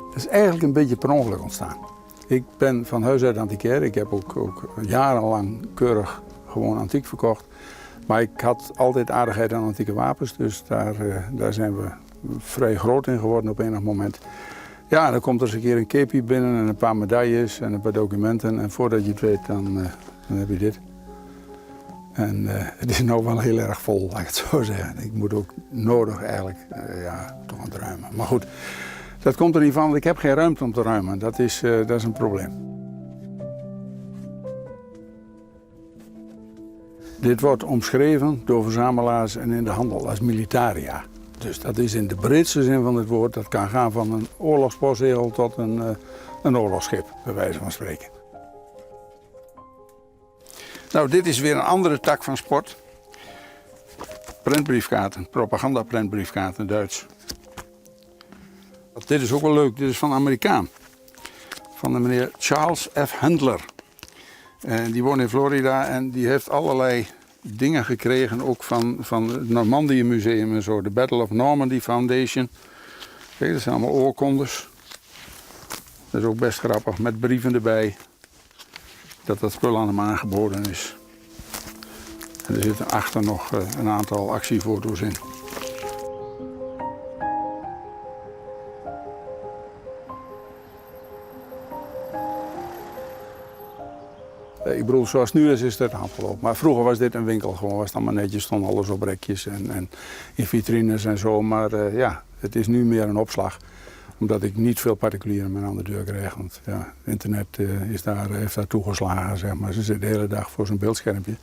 Het is eigenlijk een beetje per ongeluk ontstaan. Ik ben van huis uit antiquair. Ik heb ook jarenlang keurig gewoon antiek verkocht. Maar ik had altijd aardigheid aan antieke wapens, dus daar zijn we vrij groot in geworden op enig moment. Ja, dan komt er eens een keer een kepi binnen en een paar medailles en een paar documenten. En voordat je het weet, dan heb je dit. En het is nou wel heel erg vol, laat ik het zo zeggen. Ik moet ook nodig eigenlijk toch aan het ruimen. Maar goed. Dat komt er niet van, want ik heb geen ruimte om te ruimen. Dat is een probleem. Dit wordt omschreven door verzamelaars en in de handel als militaria. Dus dat is in de Britse zin van het woord. Dat kan gaan van een oorlogspostzegel tot een oorlogsschip, bij wijze van spreken. Nou, dit is weer een andere tak van sport. Prentbriefkaarten, propagandaprentbriefkaarten, Duits. Dit is ook wel leuk, dit is van een Amerikaan. Van de meneer Charles F. Handler. En die woont in Florida en die heeft allerlei dingen gekregen, ook van het Normandië Museum en zo. De Battle of Normandy Foundation. Kijk, dat zijn allemaal oorkondes. Dat is ook best grappig, met brieven erbij. Dat spul aan hem aangeboden is. En er zitten achter nog een aantal actiefoto's in. Ik bedoel, zoals het nu is het afgelopen. Maar vroeger was dit een winkel, gewoon was het allemaal netjes, stond alles op rekjes en in vitrines en zo. Maar het is nu meer een opslag. Omdat ik niet veel particulieren meer aan de deur krijg. Want ja, internet heeft daar toegeslagen, zeg maar. Ze zitten de hele dag voor zo'n beeldschermpje.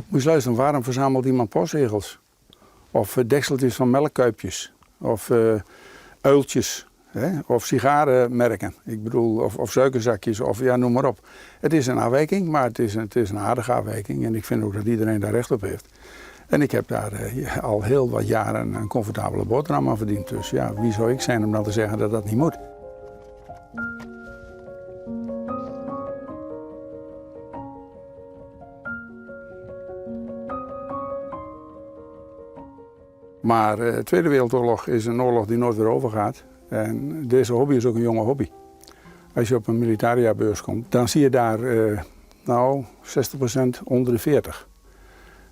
Moet je luisteren, waarom verzamelt iemand postzegels? Of dekseltjes van melkkuipjes? Of uiltjes? Of sigarenmerken, ik bedoel, of suikerzakjes, of ja, noem maar op. Het is een afwijking, maar het is een aardige afwijking. En ik vind ook dat iedereen daar recht op heeft. En ik heb daar al heel wat jaren een comfortabele boterham aan verdiend. Dus ja, wie zou ik zijn om dan te zeggen dat dat niet moet? Maar de Tweede Wereldoorlog is een oorlog die nooit weer overgaat. En deze hobby is ook een jonge hobby. Als je op een militaria-beurs komt, dan zie je daar 60% onder de 40.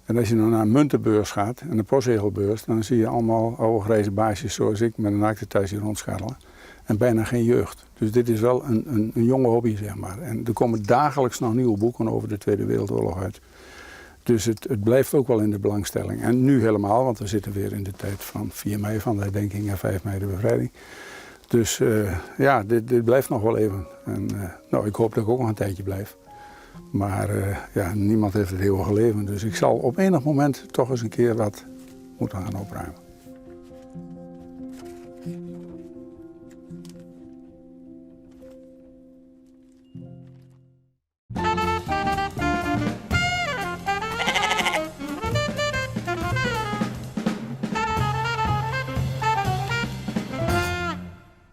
En als je dan naar een muntenbeurs gaat en een postzegelbeurs, dan zie je allemaal oude grijze baasjes zoals ik met een aktentasje rondscharrelen. En bijna geen jeugd. Dus dit is wel een jonge hobby, zeg maar. En er komen dagelijks nog nieuwe boeken over de Tweede Wereldoorlog uit. Dus het blijft ook wel in de belangstelling. En nu helemaal, want we zitten weer in de tijd van 4 mei van de herdenking en 5 mei de bevrijding. Dus dit blijft nog wel even. En ik hoop dat ik ook nog een tijdje blijf. Maar niemand heeft het eeuwige leven. Dus ik zal op enig moment toch eens een keer wat moeten gaan opruimen.